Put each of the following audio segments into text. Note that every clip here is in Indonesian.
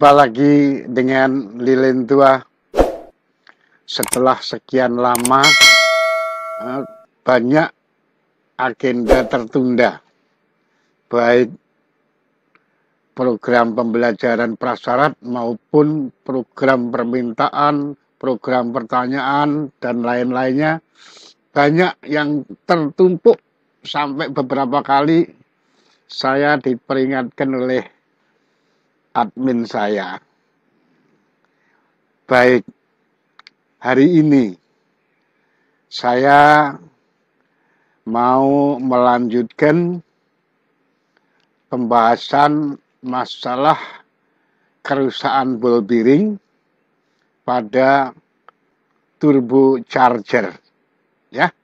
Jumpa lagi dengan Lilin Tua. Setelah sekian lama banyak agenda tertunda, baik program pembelajaran prasyarat maupun program permintaan, program pertanyaan, dan lain-lainnya. Banyak yang tertumpuk sampai beberapa kali saya diperingatkan oleh admin saya. Baik, hari ini saya mau melanjutkan pembahasan masalah kerusakan ball bearing pada turbocharger. Ya,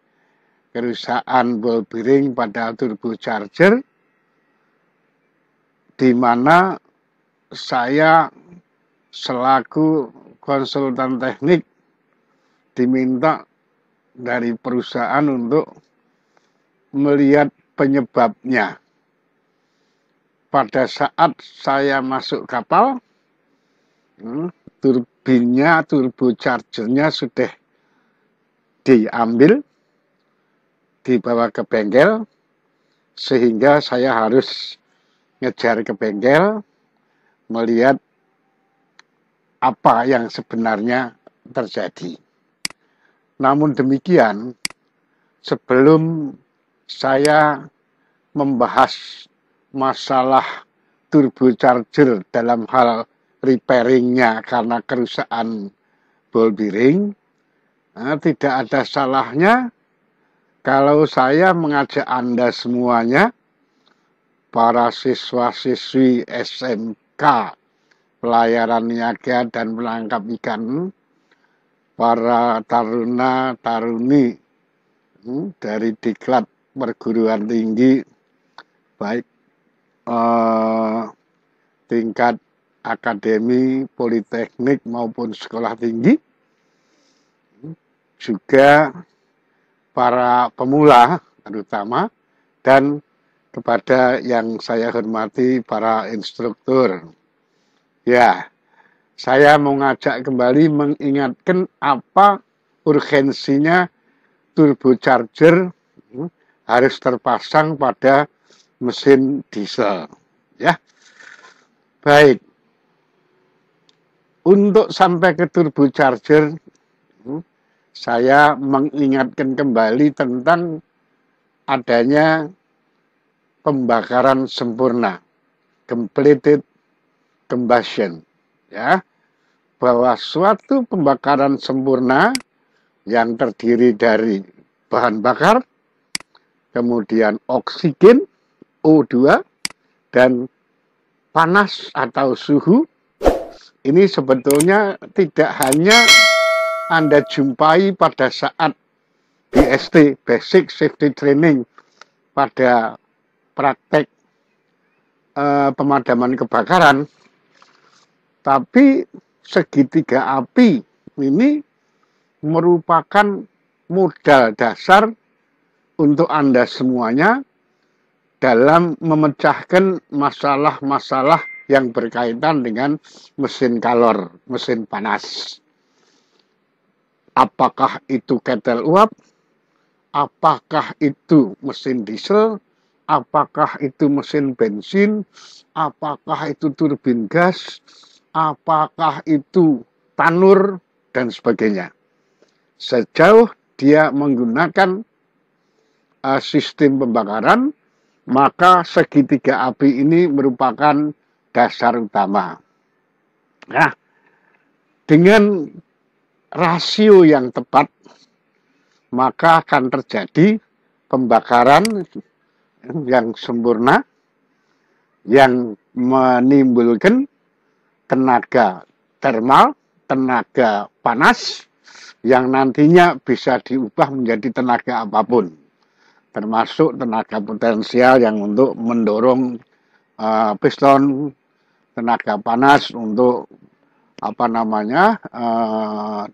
kerusakan ball bearing pada turbocharger, di mana saya selaku konsultan teknik diminta dari perusahaan untuk melihat penyebabnya. Pada saat saya masuk kapal, turbinnya, turbochargernya sudah diambil, dibawa ke bengkel, sehingga saya harus ngejar ke bengkel, melihat apa yang sebenarnya terjadi. Namun demikian, sebelum saya membahas masalah turbocharger dalam hal repairingnya karena kerusakan ball bearing, tidak ada salahnya kalau saya mengajak Anda semuanya, para siswa-siswi SMK Pelayaran Niaga dan Penangkap Ikan, para taruna-taruni dari diklat perguruan tinggi, baik tingkat akademi, politeknik maupun sekolah tinggi, juga para pemula terutama, dan kepada yang saya hormati para instruktur. Ya, saya mau ngajak kembali mengingatkan apa urgensinya turbocharger harus terpasang pada mesin diesel. Ya, baik. Untuk sampai ke turbocharger, saya mengingatkan kembali tentang adanya pembakaran sempurna, completed combustion, ya, bahwa suatu pembakaran sempurna yang terdiri dari bahan bakar, kemudian oksigen O2, dan panas atau suhu, ini sebetulnya tidak hanya Anda jumpai pada saat BST, Basic Safety Training, pada praktek pemadaman kebakaran, tapi segitiga api ini merupakan modal dasar untuk Anda semuanya dalam memecahkan masalah-masalah yang berkaitan dengan mesin kalor, mesin panas. Apakah itu ketel uap? Apakah itu mesin diesel? Apakah itu mesin bensin? Apakah itu turbin gas? Apakah itu tanur? Dan sebagainya. Sejauh dia menggunakan sistem pembakaran, maka segitiga api ini merupakan dasar utama. Nah, dengan rasio yang tepat, maka akan terjadi pembakaran yang sempurna, yang menimbulkan tenaga termal, tenaga panas, yang nantinya bisa diubah menjadi tenaga apapun, termasuk tenaga potensial yang untuk mendorong piston, tenaga panas untuk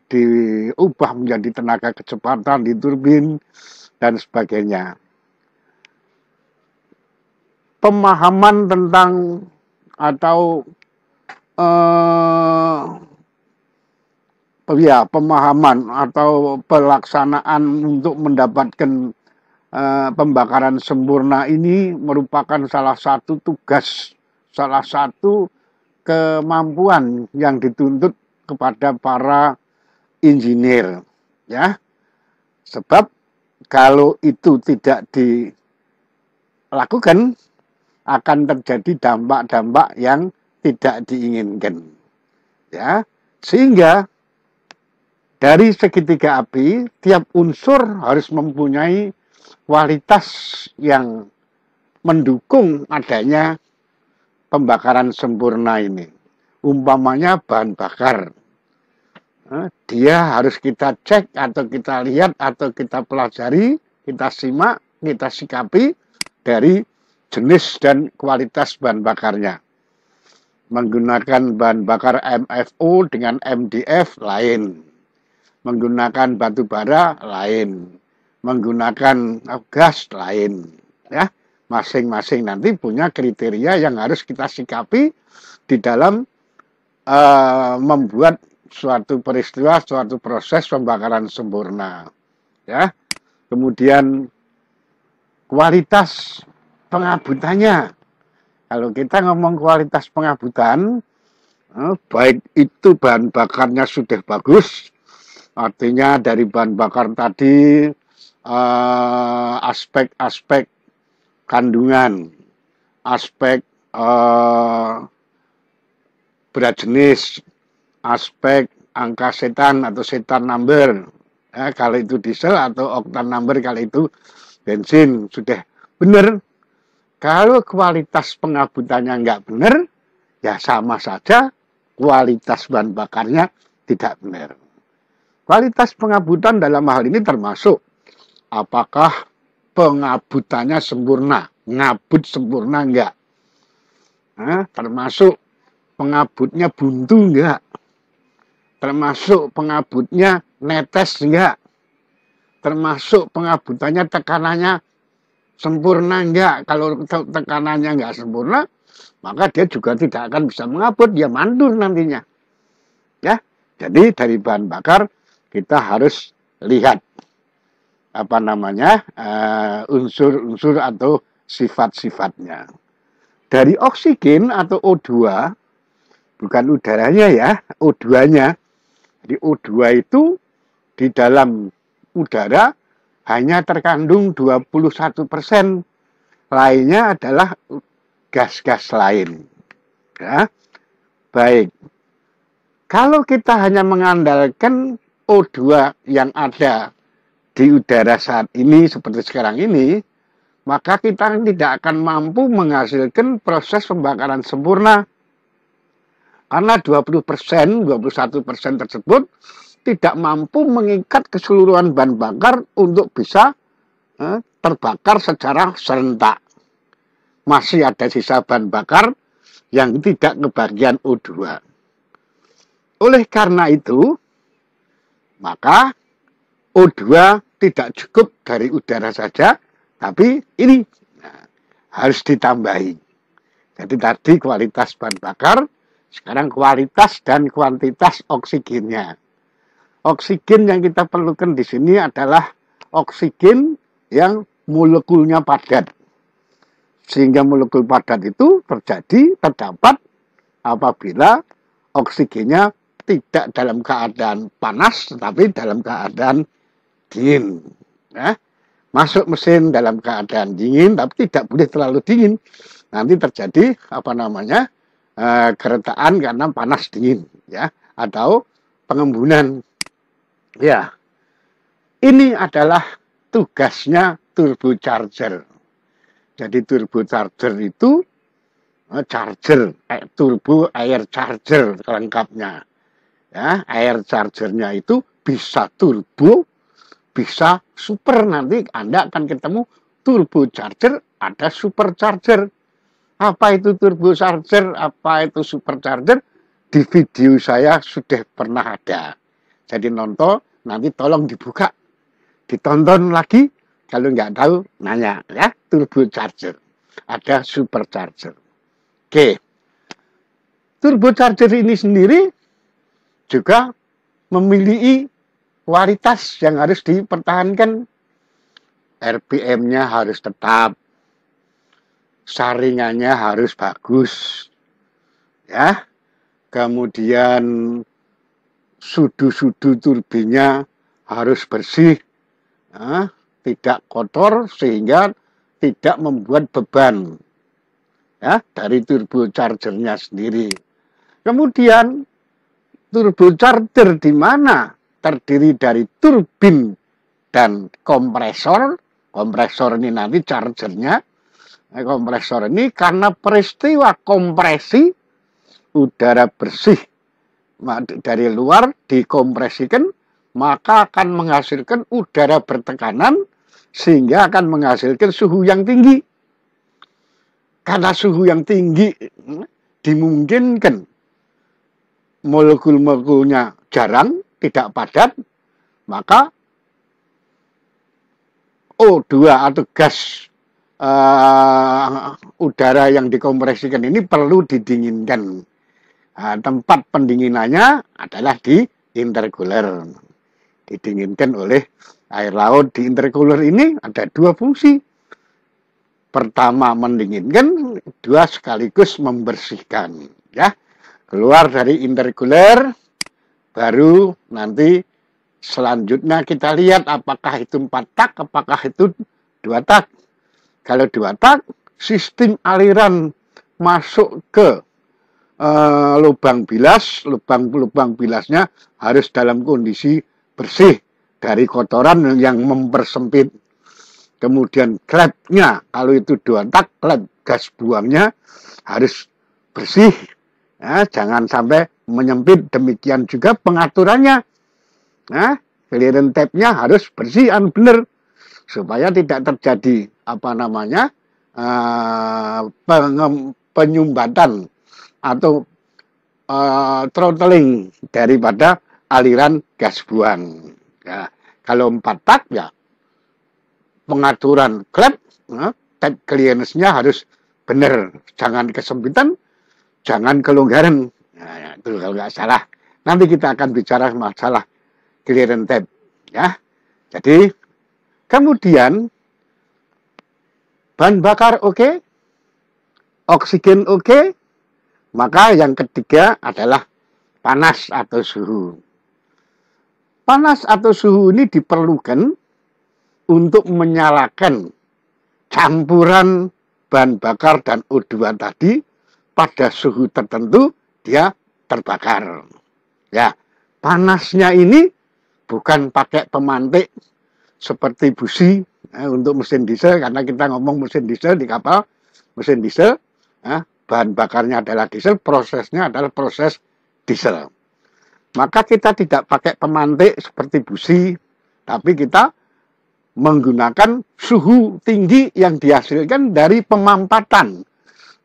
diubah menjadi tenaga kecepatan di turbin, dan sebagainya. Pemahaman tentang atau eh, ya pemahaman atau pelaksanaan untuk mendapatkan pembakaran sempurna ini merupakan salah satu tugas, salah satu kemampuan yang dituntut kepada para engineer, ya. Sebab kalau itu tidak dilakukan akan terjadi dampak-dampak yang tidak diinginkan, ya. Sehingga dari segitiga api, tiap unsur harus mempunyai kualitas yang mendukung adanya pembakaran sempurna ini. Umpamanya bahan bakar. Dia harus kita cek atau kita lihat atau kita pelajari, kita simak, kita sikapi dari jenis dan kualitas bahan bakarnya. Menggunakan bahan bakar MFO dengan MDF lain. Menggunakan batu bara lain. Menggunakan gas lain. Ya, masing-masing nanti punya kriteria yang harus kita sikapi di dalam membuat suatu peristiwa, suatu proses pembakaran sempurna. Ya, kemudian kualitas pengabutannya. Kalau kita ngomong kualitas pengabutan, baik itu bahan bakarnya sudah bagus, artinya dari bahan bakar tadi aspek-aspek kandungan, aspek berat jenis, aspek angka setan atau setan number, ya, kalau itu diesel atau oktan number kalau itu bensin sudah benar. Kalau kualitas pengabutannya nggak benar, ya sama saja kualitas bahan bakarnya tidak benar. Kualitas pengabutan dalam hal ini termasuk apakah pengabutannya sempurna, ngabut sempurna enggak. Termasuk pengabutnya buntu enggak. Termasuk pengabutnya netes enggak. Termasuk pengabutannya tekanannya sempurna enggak. Kalau tekanannya enggak sempurna, maka dia juga tidak akan bisa mengabut, dia mandur nantinya. Ya, jadi dari bahan bakar kita harus lihat apa namanya unsur-unsur atau sifat-sifatnya. Dari oksigen atau O2, bukan udaranya ya, O2-nya. Jadi O2 itu di dalam udara hanya terkandung 21%. Lainnya adalah gas-gas lain. Ya. Baik. Kalau kita hanya mengandalkan O2 yang ada di udara saat ini seperti sekarang ini, maka kita tidak akan mampu menghasilkan proses pembakaran sempurna. Karena 20%, 21% tersebut tidak mampu mengikat keseluruhan bahan bakar untuk bisa terbakar secara serentak. Masih ada sisa bahan bakar yang tidak kebagian O2. Oleh karena itu, maka O2 tidak cukup dari udara saja, tapi ini harus ditambahi. Jadi tadi kualitas bahan bakar, sekarang kualitas dan kuantitas oksigennya. Oksigen yang kita perlukan di sini adalah oksigen yang molekulnya padat. Sehingga molekul padat itu terdapat apabila oksigennya tidak dalam keadaan panas, tetapi dalam keadaan dingin. Ya. Masuk mesin dalam keadaan dingin, tapi tidak boleh terlalu dingin. Nanti terjadi keretaan karena panas dingin, ya, atau pengembunan. Ya, ini adalah tugasnya turbocharger. Jadi turbocharger itu turbo air charger lengkapnya. Ya, air chargernya itu bisa turbo, bisa super. Nanti Anda akan ketemu turbocharger, ada supercharger. Apa itu turbocharger, apa itu supercharger? Di video saya sudah pernah ada. Jadi nonton, nanti tolong dibuka, ditonton lagi. Kalau nggak tahu, nanya ya, turbocharger. Ada supercharger. Oke. turbocharger ini sendiri juga memiliki kualitas yang harus dipertahankan. RPM-nya harus tetap, saringannya harus bagus, ya. Kemudian sudu-sudu turbinnya harus bersih, ya, tidak kotor sehingga tidak membuat beban, ya, dari turbochargernya sendiri. Kemudian turbocharger di mana terdiri dari turbin dan kompresor. Kompresor ini nanti chargernya. Kompresor ini karena peristiwa kompresi udara bersih dari luar dikompresikan, maka akan menghasilkan udara bertekanan sehingga akan menghasilkan suhu yang tinggi. Karena suhu yang tinggi dimungkinkan molekul-molekulnya jarang, tidak padat, maka O2 atau gas udara yang dikompresikan ini perlu didinginkan. Tempat pendinginannya adalah di intercooler. Didinginkan oleh air laut. Di intercooler ini ada dua fungsi. Pertama mendinginkan, dua sekaligus membersihkan. Ya, keluar dari intercooler, baru nanti selanjutnya kita lihat apakah itu 4 tak, apakah itu 2 tak. Kalau 2 tak, sistem aliran masuk ke lubang bilas, lubang bilasnya harus dalam kondisi bersih dari kotoran yang mempersempit. Kemudian klepnya, kalau itu 2 tak, klep gas buangnya harus bersih, ya, jangan sampai menyempit. Demikian juga pengaturannya. Nah, clearance tab-nya harus bersih dan benar supaya tidak terjadi penyumbatan atau throttling daripada aliran gas buang. Ya, kalau 4 tak ya pengaturan klep, tab clearance-nya harus benar, jangan kesempitan, jangan kelonggaran. Nah, itu kalau nggak salah. Nanti kita akan bicara masalah clearance tab, ya. Jadi kemudian bahan bakar oke, oksigen oke, maka yang ketiga adalah panas atau suhu. Panas atau suhu ini diperlukan untuk menyalakan campuran bahan bakar dan O2 tadi pada suhu tertentu dia terbakar. Ya, panasnya ini bukan pakai pemantik seperti busi untuk mesin diesel, karena kita ngomong mesin diesel di kapal, mesin diesel, bahan bakarnya adalah diesel, prosesnya adalah proses diesel. Maka kita tidak pakai pemantik seperti busi, tapi kita menggunakan suhu tinggi yang dihasilkan dari pemampatan,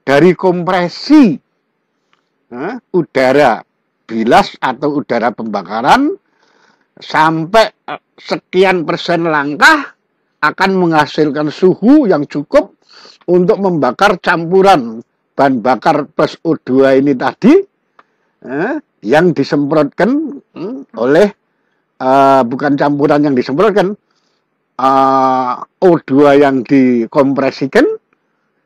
dari kompresi udara bilas atau udara pembakaran sampai sekian persen langkah akan menghasilkan suhu yang cukup untuk membakar campuran bahan bakar plus O2 ini tadi yang disemprotkan oleh bukan campuran yang disemprotkan, O2 yang dikompresikan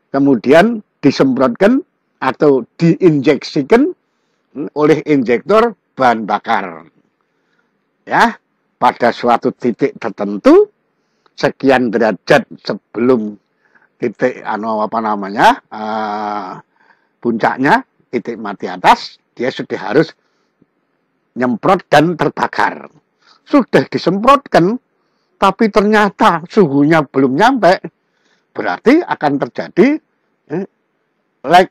kemudian disemprotkan atau diinjeksikan oleh injektor bahan bakar. Ya, pada suatu titik tertentu sekian derajat sebelum titik puncaknya, titik mati atas, dia sudah harus nyemprot dan terbakar. Sudah disemprotkan tapi ternyata suhunya belum nyampe, berarti akan terjadi delay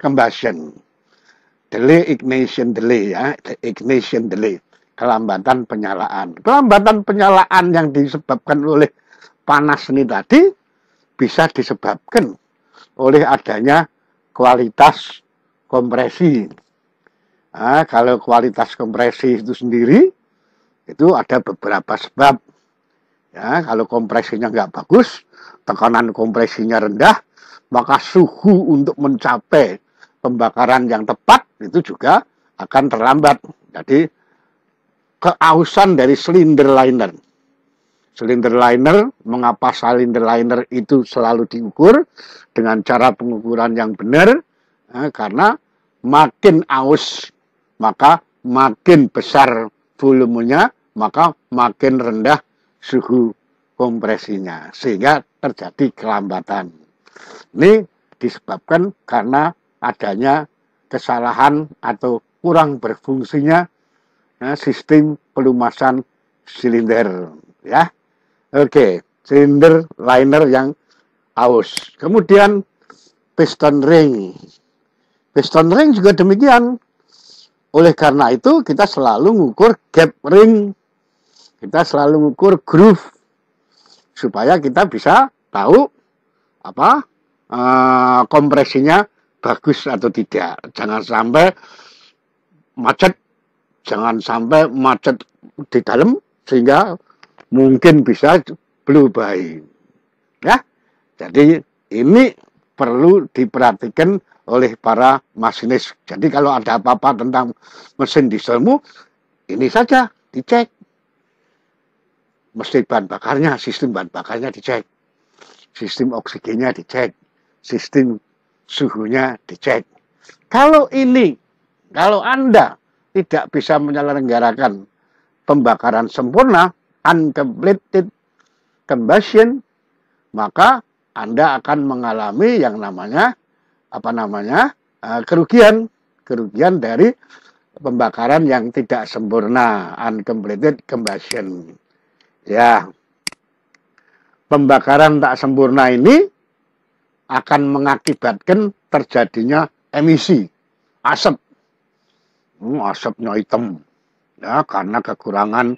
combustion, delay ignition delay, ya, ignition delay, kelambatan penyalaan. Kelambatan penyalaan yang disebabkan oleh panas ini tadi bisa disebabkan oleh adanya kualitas kompresi. Nah, kalau kualitas kompresi itu sendiri itu ada beberapa sebab. Ya, kalau kompresinya nggak bagus, tekanan kompresinya rendah, maka suhu untuk mencapai pembakaran yang tepat itu juga akan terlambat. Jadi keausan dari silinder liner. Silinder liner, mengapa silinder liner itu selalu diukur dengan cara pengukuran yang benar? Karena makin aus, maka makin besar volumenya, maka makin rendah suhu kompresinya, sehingga terjadi kelambatan. Ini disebabkan karena adanya kesalahan atau kurang berfungsinya sistem pelumasan silinder, ya. Oke, silinder liner yang aus. Kemudian piston ring. Piston ring juga demikian. Oleh karena itu kita selalu mengukur gap ring. Kita selalu mengukur groove supaya kita bisa tahu apa kompresinya bagus atau tidak. Jangan sampai macet, jangan sampai macet di dalam sehingga mungkin bisa blue by. Ya. Jadi ini perlu diperhatikan oleh para masinis. Jadi kalau ada apa-apa tentang mesin dieselmu, ini saja dicek. Mesti bahan bakarnya, sistem bahan bakarnya dicek. Sistem oksigennya dicek. Sistem suhunya dicek. Kalau Anda tidak bisa menyelenggarakan pembakaran sempurna, uncompleted combustion, maka Anda akan mengalami yang namanya kerugian dari pembakaran yang tidak sempurna, uncompleted combustion. Ya, pembakaran tak sempurna ini akan mengakibatkan terjadinya emisi asap. Asapnya hitam, ya, karena kekurangan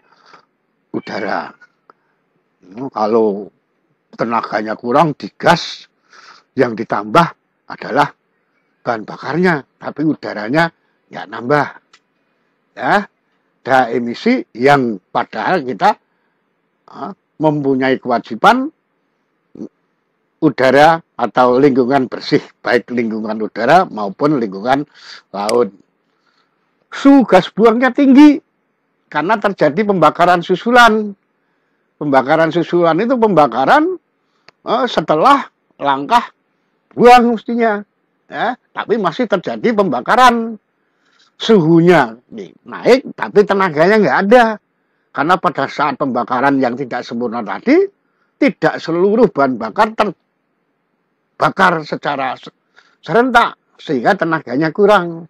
udara. Kalau tenaganya kurang, digas, yang ditambah adalah bahan bakarnya, tapi udaranya nggak nambah. Ya, ada emisi yang padahal kita mempunyai kewajiban udara atau lingkungan bersih, baik lingkungan udara maupun lingkungan laut. Suhu gas buangnya tinggi karena terjadi pembakaran susulan. Pembakaran susulan itu pembakaran setelah langkah buang mestinya, ya, tapi masih terjadi pembakaran. Suhunya naik, tapi tenaganya nggak ada. Karena pada saat pembakaran yang tidak sempurna tadi, tidak seluruh bahan bakar terbakar secara serentak, sehingga tenaganya kurang.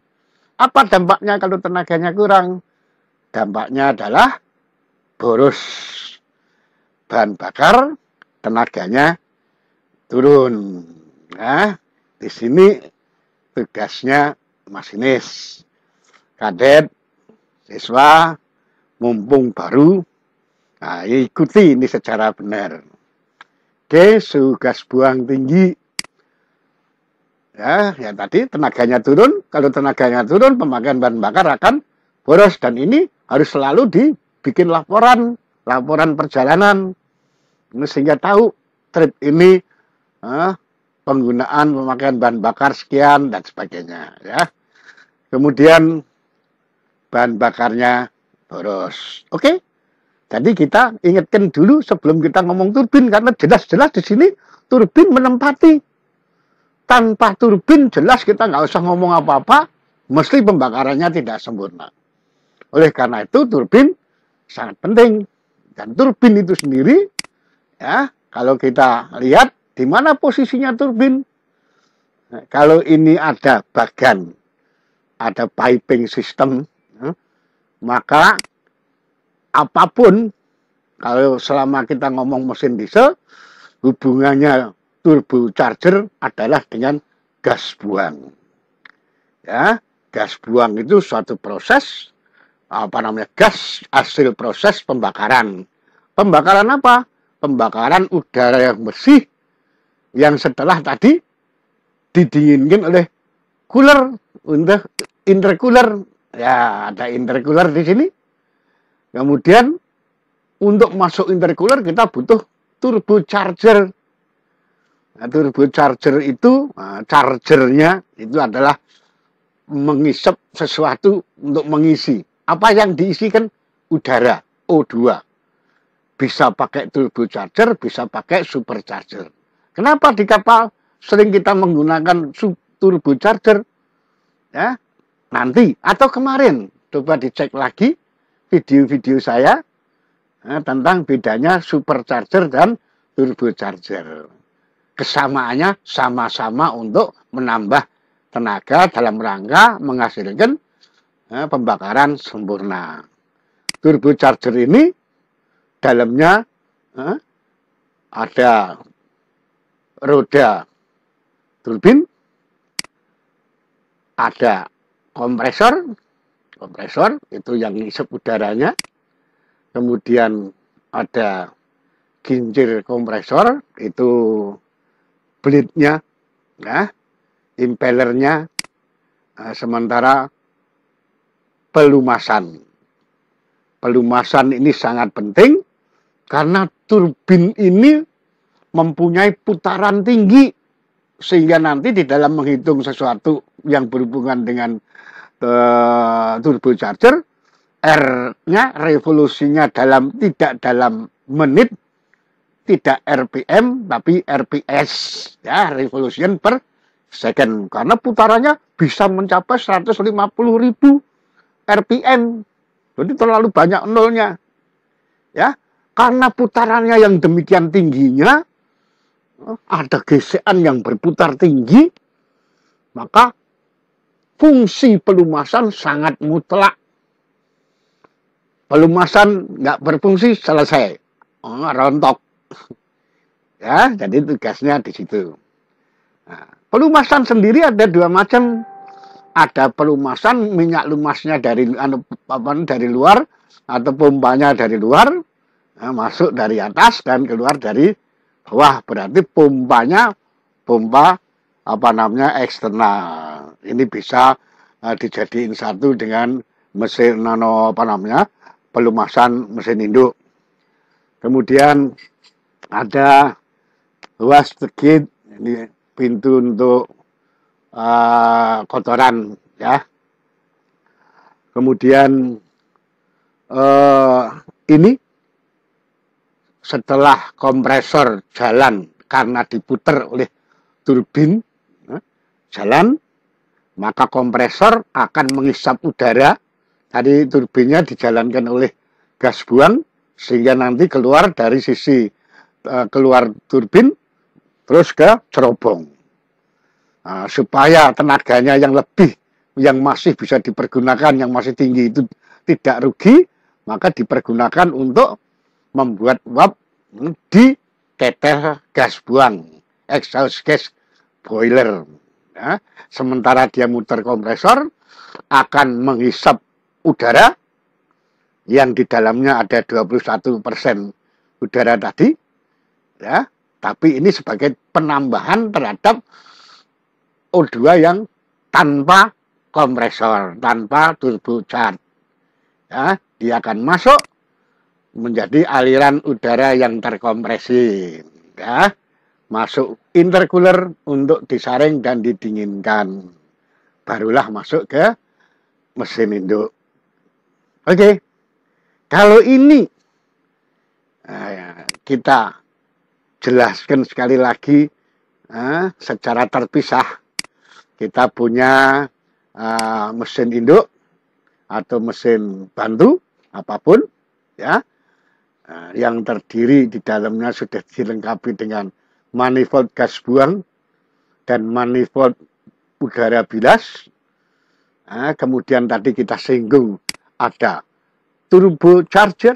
Apa dampaknya kalau tenaganya kurang? Dampaknya adalah boros bahan bakar, tenaganya turun. Nah, di sini tugasnya masinis, kadet, siswa, mumpung baru, nah, ikuti ini secara benar. Oke, suhu gas buang tinggi. Ya tadi tenaganya turun. Kalau tenaganya turun, pemakaian bahan bakar akan boros. Dan ini harus selalu dibikin laporan perjalanan. Sehingga tahu trip ini penggunaan pemakaian bahan bakar sekian dan sebagainya. Ya. Kemudian bahan bakarnya boros. Oke? Jadi kita ingatkan dulu sebelum kita ngomong turbin, karena jelas-jelas di sini turbin menempati. Tanpa turbin jelas kita nggak usah ngomong apa-apa, mesti pembakarannya tidak sempurna. Oleh karena itu turbin sangat penting. Dan turbin itu sendiri, ya, kalau kita lihat di mana posisinya turbin. Nah, kalau ini ada bagan, ada piping system, maka apapun, kalau selama kita ngomong mesin diesel, hubungannya turbocharger adalah dengan gas buang. Ya, gas buang itu suatu proses, gas hasil proses pembakaran. Pembakaran apa? Pembakaran udara yang bersih yang setelah tadi didinginkan oleh cooler, untuk intercooler. Ya, ada intercooler di sini. Kemudian untuk masuk intercooler kita butuh turbocharger. Nah, turbocharger itu, chargernya itu adalah mengisap sesuatu untuk mengisi. Apa yang diisi kan udara, O2. Bisa pakai turbocharger, bisa pakai supercharger. Kenapa di kapal sering kita menggunakan turbocharger? Ya, nanti atau kemarin coba dicek lagi video-video saya tentang bedanya supercharger dan turbocharger. Kesamaannya sama-sama untuk menambah tenaga dalam rangka menghasilkan pembakaran sempurna. Turbocharger ini dalamnya ada roda turbin, ada kompresor itu yang ngisep udaranya, kemudian ada kincir kompresor, itu blade-nya, ya, impellernya, sementara pelumasan ini sangat penting karena turbin ini mempunyai putaran tinggi, sehingga nanti di dalam menghitung sesuatu yang berhubungan dengan turbocharger, R-nya, revolusinya tidak dalam menit, tidak RPM, tapi RPS, ya, revolution per second, karena putarannya bisa mencapai 150.000 RPM, jadi terlalu banyak nolnya, ya, karena putarannya yang demikian tingginya, ada gesekan yang berputar tinggi, maka fungsi pelumasan sangat mutlak. Pelumasan nggak berfungsi, selesai, rontok. Ya, jadi tugasnya di situ. Nah, pelumasan sendiri ada dua macam. Ada pelumasan minyak lumasnya dari luar, atau pompanya dari luar, masuk dari atas dan keluar dari bawah. Berarti pompa eksternal. Ini bisa dijadiin satu dengan mesin pelumasan mesin induk. Kemudian ada waste gate, ini pintu untuk kotoran, ya. Kemudian ini setelah kompresor jalan karena diputar oleh turbin, jalan, maka kompresor akan mengisap udara. Tadi turbinnya dijalankan oleh gas buang, sehingga nanti keluar dari sisi keluar turbin terus ke cerobong. Nah, supaya tenaganya yang lebih, yang masih bisa dipergunakan, yang masih tinggi itu tidak rugi, maka dipergunakan untuk membuat uap di tetel gas buang, exhaust gas boiler. Ya, sementara dia muter kompresor akan menghisap udara yang di dalamnya ada 21% udara tadi, ya, tapi ini sebagai penambahan terhadap O2 yang tanpa kompresor, tanpa turbocharger. Ya, dia akan masuk menjadi aliran udara yang terkompresi, ya, masuk intercooler untuk disaring dan didinginkan, barulah masuk ke mesin induk. Oke, kalau ini kita jelaskan sekali lagi secara terpisah. Kita punya mesin induk atau mesin bantu apapun, ya, yang terdiri di dalamnya sudah dilengkapi dengan manifold gas buang dan manifold udara bilas. Kemudian tadi kita singgung ada turbocharger,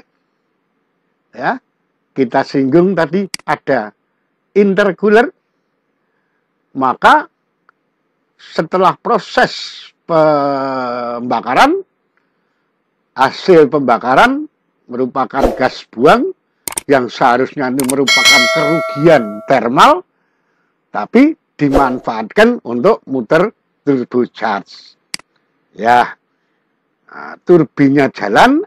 ya, kita singgung tadi ada intercooler. Maka setelah proses pembakaran, hasil pembakaran merupakan gas buang yang seharusnya ini merupakan kerugian termal, tapi dimanfaatkan untuk muter turbocharge. Ya, turbinnya jalan,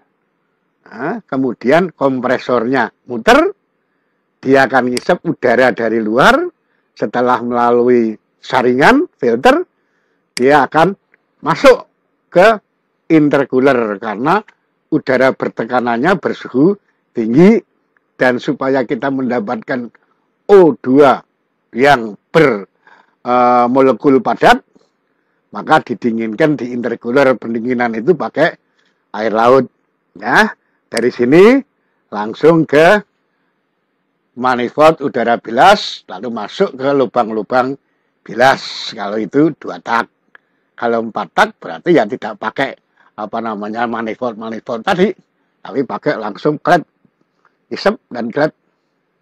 kemudian kompresornya muter, dia akan ngisep udara dari luar, setelah melalui saringan filter, dia akan masuk ke intercooler karena udara bertekanannya bersuhu tinggi, dan supaya kita mendapatkan O2 yang bermolekul padat, maka didinginkan di intercooler. Pendinginan itu pakai air laut. Ya, dari sini langsung ke manifold udara bilas, lalu masuk ke lubang-lubang bilas. Kalau itu 2 tak. Kalau 4 tak berarti ya tidak pakai manifold tadi, tapi pakai langsung klep isep dan klep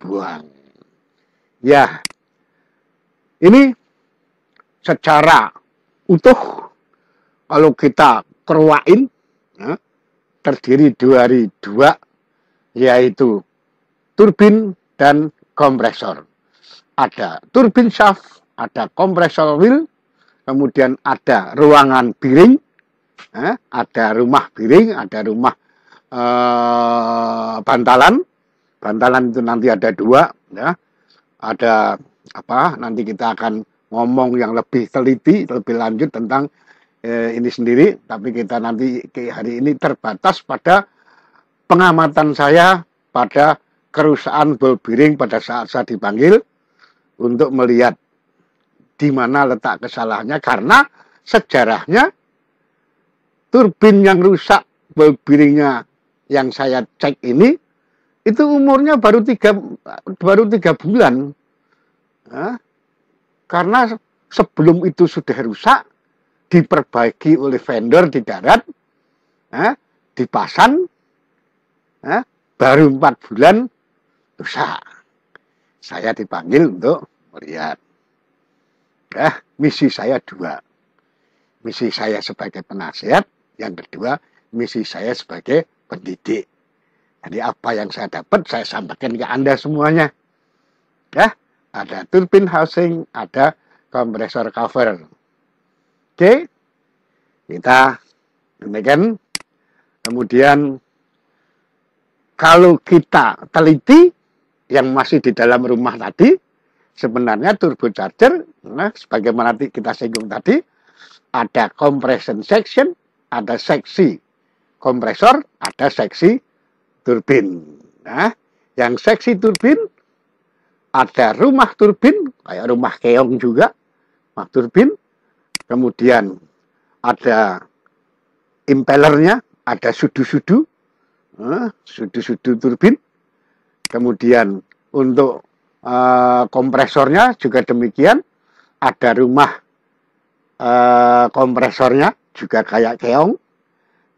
buang. Ya, ini secara utuh kalau kita keruain, ya, terdiri dari 2, yaitu turbin dan kompresor. Ada turbin shaft, ada kompresor wheel, kemudian ada ruangan biring, ada rumah biring, ada rumah bantalan. Bantalan itu nanti ada 2, ya. Ada nanti kita akan ngomong yang lebih teliti, lebih lanjut tentang ini sendiri, tapi kita nanti hari ini terbatas pada pengamatan saya pada kerusakan ball bearing pada saat saya dipanggil untuk melihat di mana letak kesalahannya, karena sejarahnya turbin yang rusak ball bearingnya yang saya cek ini itu umurnya baru 3 bulan. Nah, karena sebelum itu sudah rusak, diperbaiki oleh vendor di darat, dipasang, baru 4 bulan rusak. Saya dipanggil untuk melihat. Misi saya 2. Misi saya sebagai penasihat, yang kedua misi saya sebagai pendidik. Jadi apa yang saya dapat saya sampaikan ke Anda semuanya. Ya, ada turbin housing, ada kompresor cover. Oke, kita demikian. Kemudian kalau kita teliti yang masih di dalam rumah tadi, sebenarnya turbocharger, sebagaimana kita singgung tadi, ada compression section, ada seksi kompresor, ada seksi turbin. Nah, yang seksi turbin ada rumah turbin, kayak rumah keong juga, rumah turbin. Kemudian ada impellernya, ada sudu-sudu, sudu-sudu turbin. Kemudian untuk kompresornya juga demikian, ada rumah kompresornya juga kayak keong.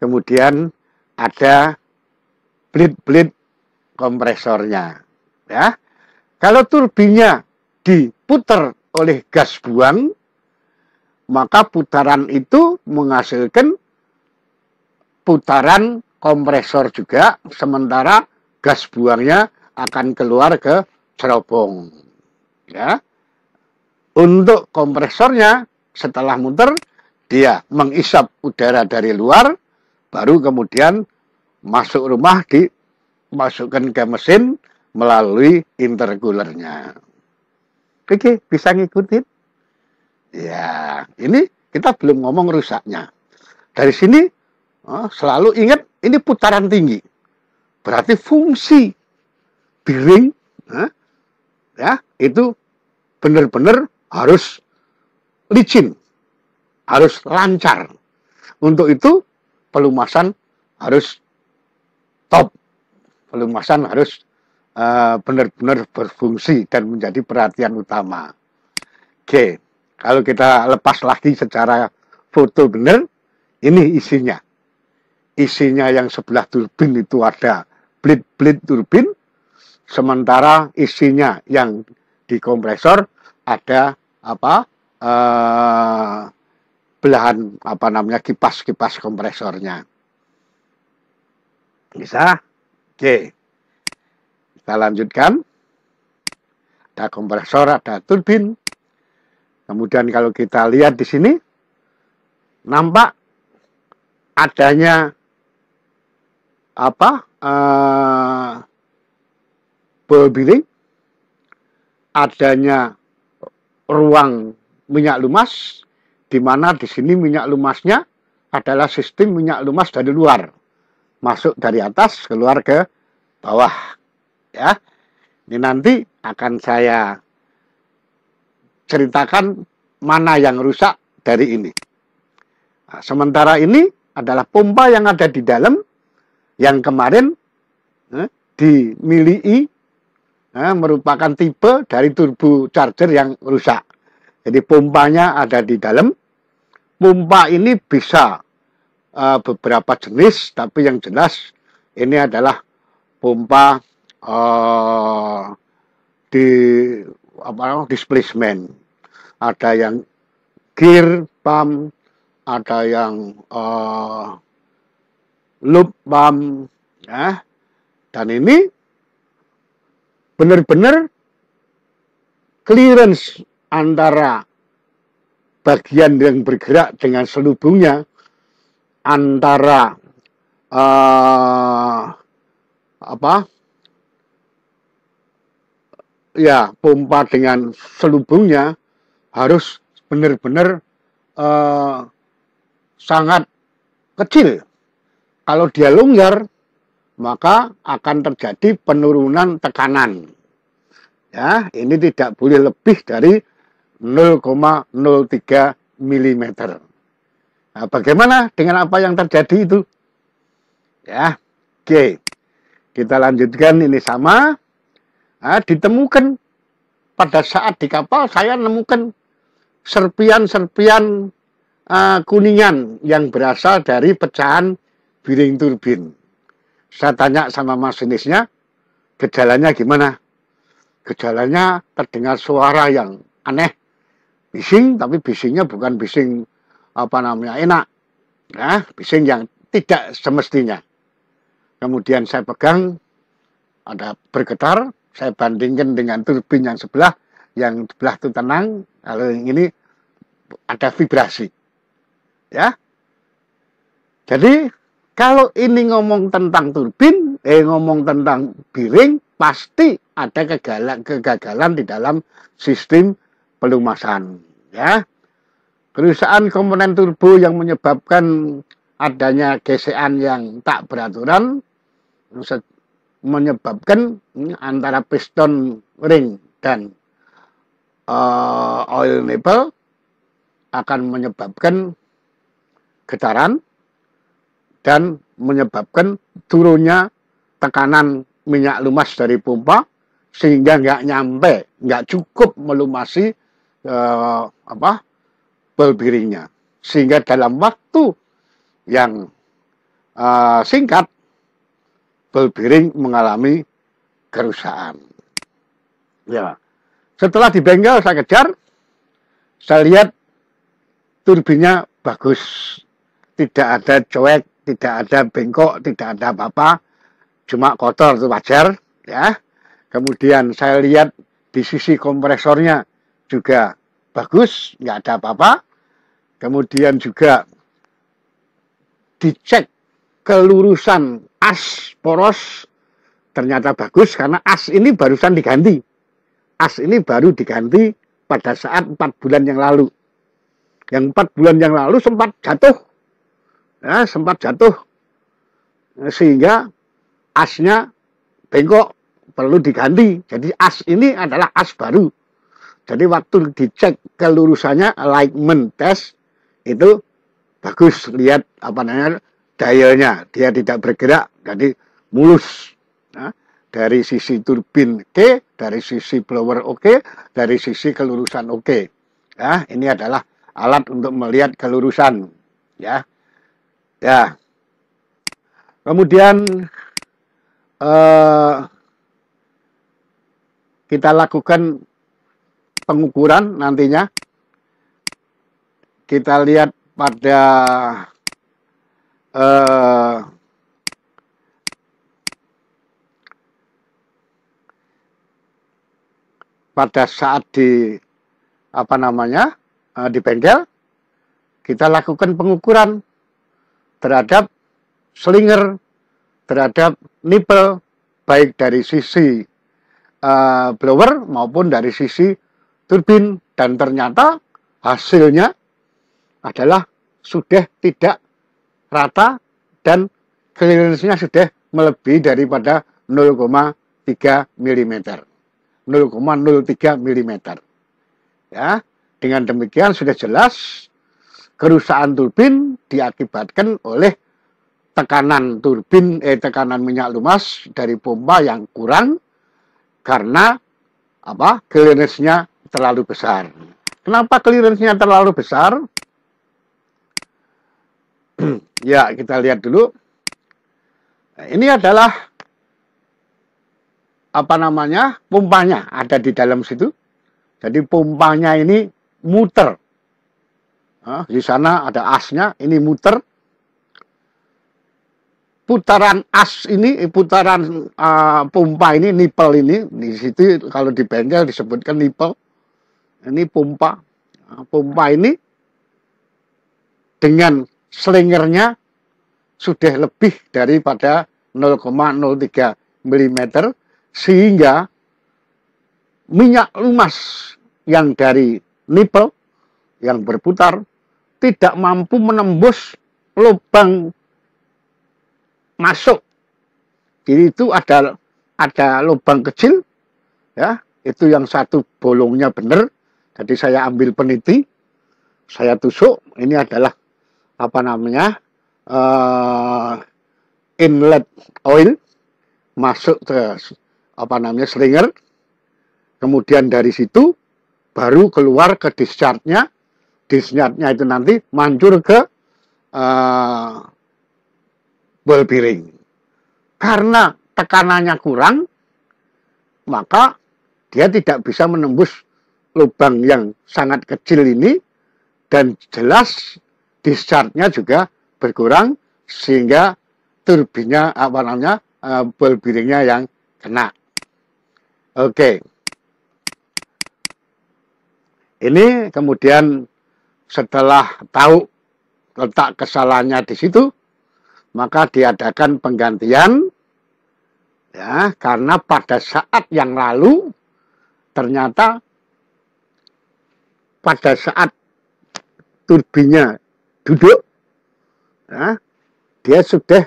Kemudian ada blit-blit kompresornya. Ya, kalau turbinnya diputar oleh gas buang, maka putaran itu menghasilkan putaran kompresor juga, sementara gas buangnya akan keluar ke cerobong. Ya, untuk kompresornya setelah muter, dia mengisap udara dari luar, baru kemudian masuk rumah, dimasukkan ke mesin melalui intercoolernya. Oke, bisa ngikutin? Ya, ini kita belum ngomong rusaknya. Dari sini selalu ingat, ini putaran tinggi. Berarti fungsi bearing, ya, itu benar-benar harus licin, harus lancar. Untuk itu pelumasan harus top, pelumasan harus benar-benar berfungsi dan menjadi perhatian utama. Oke, kalau kita lepas lagi secara foto benar, ini isinya. Isinya yang sebelah turbin itu ada blit-blit turbin, sementara isinya yang di kompresor ada belahan kipas-kipas kompresornya. Bisa? Oke. Kita lanjutkan. Ada kompresor, ada turbin. Kemudian kalau kita lihat di sini, nampak adanya ball bearing, adanya ruang minyak lumas, di mana di sini minyak lumasnya adalah sistem minyak lumas dari luar, masuk dari atas keluar ke bawah. Ya, ini nanti akan saya ceritakan mana yang rusak dari ini. Nah, sementara ini adalah pompa yang ada di dalam, yang kemarin dimiliki merupakan tipe dari turbo charger yang rusak. Jadi pompanya ada di dalam. Pompa ini bisa beberapa jenis, tapi yang jelas ini adalah pompa di displacement. Ada yang gear pump, ada yang loop pump, ya. Dan ini benar-benar clearance antara bagian yang bergerak dengan selubungnya, antara pompa dengan selubungnya harus benar-benar sangat kecil. Kalau dia longgar, maka akan terjadi penurunan tekanan. Ya, ini tidak boleh lebih dari 0,03 mm. Nah, bagaimana dengan apa yang terjadi itu? Ya, oke. Kita lanjutkan, ini sama. Nah, ditemukan pada saat di kapal, saya nemukan serpian-serpian kuningan yang berasal dari pecahan bearing turbin. Saya tanya sama masinisnya, gejalanya gimana? Gejalanya terdengar suara yang aneh, bising, tapi bisingnya bukan bising enak, ya, bising yang tidak semestinya. Kemudian saya pegang, ada bergetar, saya bandingkan dengan turbin yang sebelah itu tenang, kalau yang ini ada vibrasi, ya. Jadi kalau ini ngomong tentang turbin, ngomong tentang bearing, pasti ada kegagalan di dalam sistem pelumasan, ya. Kerusakan komponen turbo yang menyebabkan adanya gesekan yang tak beraturan, menyebabkan antara piston ring dan oil nipple akan menyebabkan getaran dan menyebabkan turunnya tekanan minyak lumas dari pompa, sehingga nggak cukup melumasi ball bearingnya, sehingga dalam waktu yang singkat ball bearing mengalami kerusakan. Ya, setelah di bengkel saya kejar, saya lihat turbinnya bagus, tidak ada cuek, tidak ada bengkok, tidak ada apa-apa, cuma kotor, itu wajar, ya. Kemudian saya lihat di sisi kompresornya juga bagus, nggak ada apa-apa. Kemudian juga dicek kelurusan as poros, ternyata bagus, karena as ini barusan diganti. As ini baru diganti pada saat 4 bulan yang lalu. Yang 4 bulan yang lalu sempat jatuh, ya, sehingga asnya bengkok, perlu diganti. Jadi as ini adalah as baru. Jadi waktu dicek kelurusannya, alignment test, itu bagus, lihat dialnya, dia tidak bergerak, jadi mulus. Nah, dari sisi turbin oke, dari sisi blower oke, dari sisi kelurusan oke. Ya, ini adalah alat untuk melihat kelurusan, ya. Ya. Kemudian kita lakukan pengukuran nantinya. Kita lihat pada saat di di bengkel, kita lakukan pengukuran terhadap slinger, terhadap nipple, baik dari sisi blower maupun dari sisi turbin Dan ternyata hasilnya adalah sudah tidak rata dan clearance-nya sudah melebihi daripada 0,3 mm. 0,03 mm. Ya, dengan demikian sudah jelas kerusakan turbin diakibatkan oleh tekanan tekanan minyak lumas dari pompa yang kurang karena clearance-nya terlalu besar. Kenapa clearance-nya terlalu besar? Ya, kita lihat dulu. Ini adalah pompanya ada di dalam situ. Jadi pompanya ini muter. Di sana ada asnya, ini muter. Putaran as ini, putaran pompa ini, nipple ini, di situ kalau di bengkel disebutkan nipple. Ini pompa. Pompa ini dengan slingernya sudah lebih daripada 0,03 mm sehingga minyak lumas yang dari nipple yang berputar tidak mampu menembus lubang masuk. Jadi itu ada lubang kecil, ya, itu yang satu bolongnya benar. Jadi saya ambil peniti, saya tusuk. Ini adalah inlet oil masuk ke slinger. Kemudian dari situ baru keluar ke discharge-nya. Discharge-nya itu nanti mancur ke ball bearing. Karena tekanannya kurang, maka dia tidak bisa menembus lubang yang sangat kecil ini, dan jelas discharge-nya juga berkurang sehingga turbinnya ball bearing-nya yang kena. Oke. Ini kemudian setelah tahu letak kesalahannya di situ, maka diadakan penggantian, ya, karena pada saat yang lalu ternyata pada saat turbinnya duduk, ya, dia sudah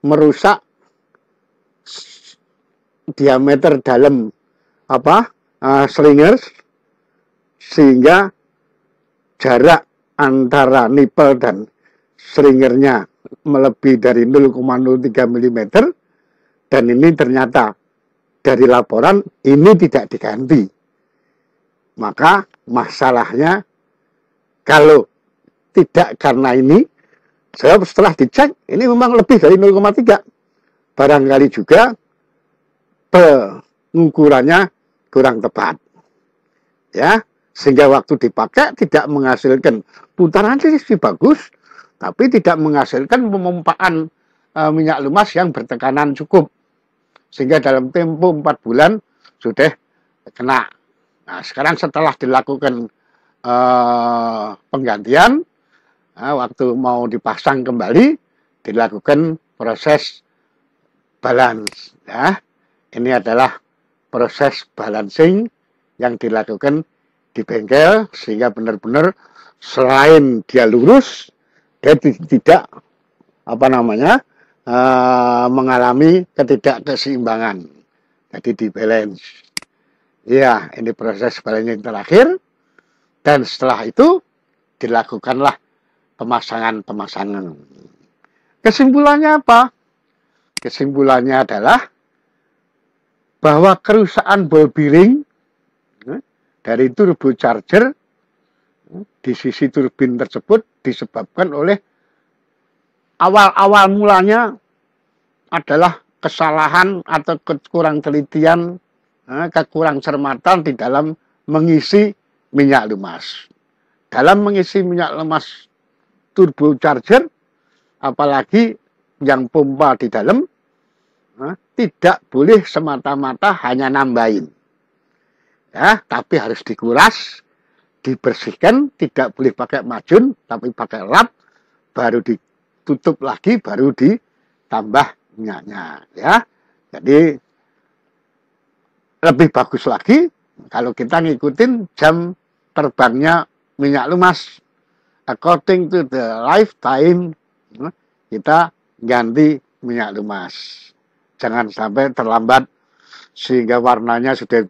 merusak diameter dalam slingers, sehingga jarak antara nipple dan slingernya melebihi dari 0,03 mm, dan ini ternyata dari laporan ini tidak diganti. Maka masalahnya kalau tidak karena ini, saya setelah dicek ini memang lebih dari 0,3. Barangkali juga pengukurannya kurang tepat, ya, sehingga waktu dipakai tidak menghasilkan putaran sih bagus, tapi tidak menghasilkan pemompaan minyak lumas yang bertekanan cukup, sehingga dalam tempo 4 bulan sudah kena. Nah, sekarang setelah dilakukan penggantian, waktu mau dipasang kembali, dilakukan proses balance. Ya. Ini adalah proses balancing yang dilakukan di bengkel, sehingga benar-benar selain dia lurus, dia tidak mengalami ketidakkeseimbangan. Jadi di balance. Ya, ini proses balancing terakhir, dan setelah itu dilakukanlah pemasangan. Kesimpulannya apa? Kesimpulannya adalah bahwa kerusakan ball bearing dari turbocharger di sisi turbin tersebut disebabkan oleh awal mulanya adalah kesalahan atau kekurang telitian, kekurang cermatan di dalam mengisi minyak lumas. Dalam mengisi minyak lumas turbocharger, apalagi yang pompa di dalam, tidak boleh semata-mata hanya nambahin. Ya, tapi harus dikuras, dibersihkan, tidak boleh pakai macun, tapi pakai lap, baru ditutup lagi, baru ditambah minyaknya. Ya, jadi lebih bagus lagi kalau kita ngikutin jam terbangnya minyak lumas. According to the lifetime, kita ganti minyak lumas. Jangan sampai terlambat sehingga warnanya sudah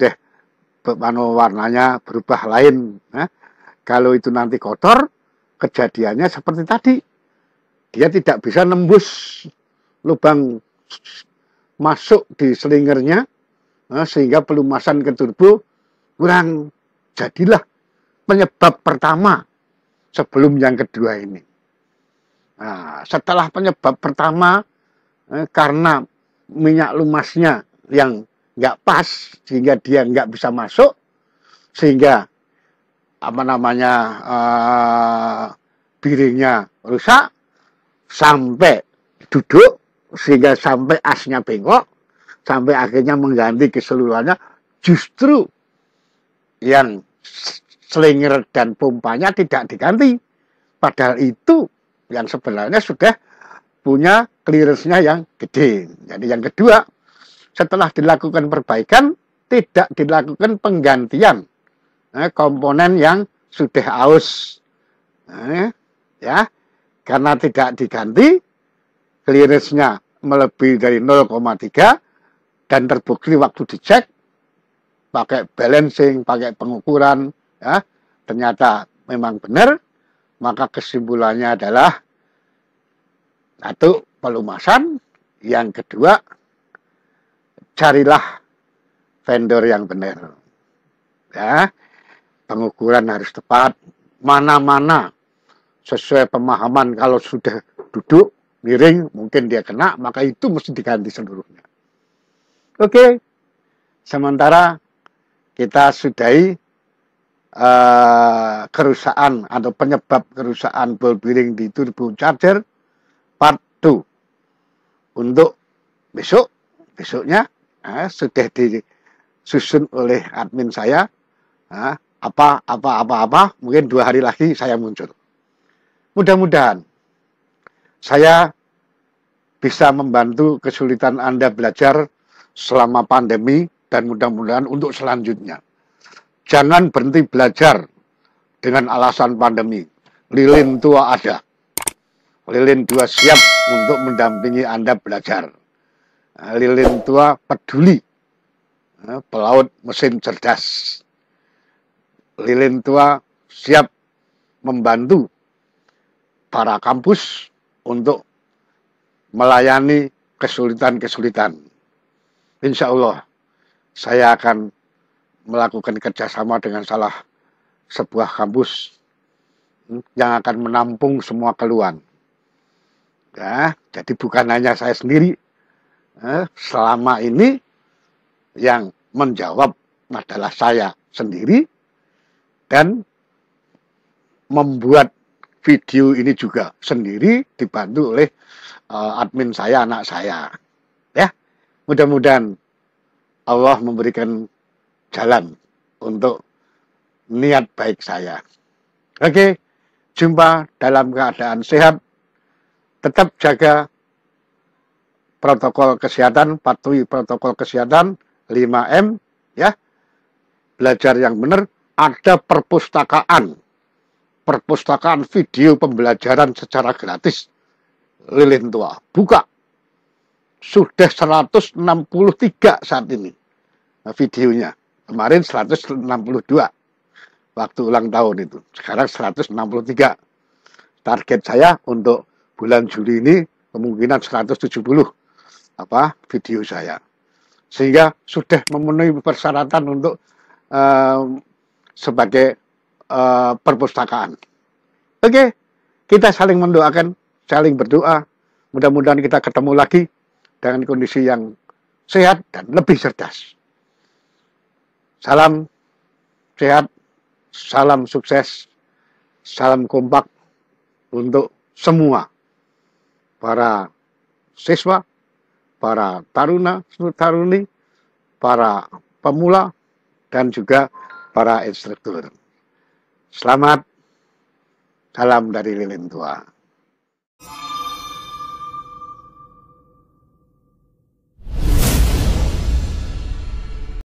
warnanya berubah lain. Kalau itu nanti kotor, kejadiannya seperti tadi. Dia tidak bisa nembus lubang masuk di selingernya, sehingga pelumasan ke turbo kurang. Jadilah penyebab pertama sebelum yang kedua ini. Nah, setelah penyebab pertama, karena minyak lumasnya yang nggak pas, sehingga dia nggak bisa masuk, sehingga biringnya rusak, sampai duduk, sehingga sampai asnya bengkok, sampai akhirnya mengganti keseluruhannya, justru yang slinger dan pompanya tidak diganti. Padahal itu yang sebenarnya sudah punya clearance-nya yang gede. Jadi yang kedua, setelah dilakukan perbaikan, tidak dilakukan penggantian komponen yang sudah aus. Ya, karena tidak diganti, clearance-nya melebihi dari 0,3 dan terbukti waktu dicek pakai balancing, pakai pengukuran, ya, ternyata memang benar, maka kesimpulannya adalah satu, pelumasan, yang kedua, carilah vendor yang benar. Ya, pengukuran harus tepat, mana-mana sesuai pemahaman. Kalau sudah duduk miring mungkin dia kena, maka itu mesti diganti seluruhnya. Oke, sementara kita sudahi kerusakan atau penyebab kerusakan ball bearing di turbocharger part 2. Untuk besoknya sudah disusun oleh admin saya, apa mungkin 2 hari lagi saya muncul. Mudah-mudahan saya bisa membantu kesulitan Anda belajar selama pandemi, dan mudah-mudahan untuk selanjutnya. Jangan berhenti belajar dengan alasan pandemi. Lilin tua ada. Lilin tua siap untuk mendampingi Anda belajar. Lilin tua peduli. Pelaut mesin cerdas. Lilin tua siap membantu para kampus untuk melayani kesulitan-kesulitan. Insya Allah, saya akan melakukan kerjasama dengan salah sebuah kampus yang akan menampung semua keluhan. Ya, jadi bukan hanya saya sendiri. Selama ini yang menjawab adalah saya sendiri, dan membuat video ini juga sendiri dibantu oleh admin saya, anak saya. Ya, mudah-mudahan Allah memberikan jalan untuk niat baik saya. Oke, jumpa dalam keadaan sehat. Tetap jaga protokol kesehatan, patuhi protokol kesehatan 5M, ya. Belajar yang benar. Ada perpustakaan video pembelajaran secara gratis. Lilin tua, buka. Sudah 163 saat ini videonya. Kemarin 162 waktu ulang tahun itu. Sekarang 163. Target saya untuk bulan Juli ini kemungkinan 170 video saya. Sehingga sudah memenuhi persyaratan untuk sebagai perpustakaan. Oke, kita saling mendoakan, saling berdoa. Mudah-mudahan kita ketemu lagi dengan kondisi yang sehat dan lebih cerdas. Salam sehat, salam sukses, salam kompak untuk semua para siswa, para taruna-taruni, para pemula, dan juga para instruktur. Selamat, salam dari Lilin Tua.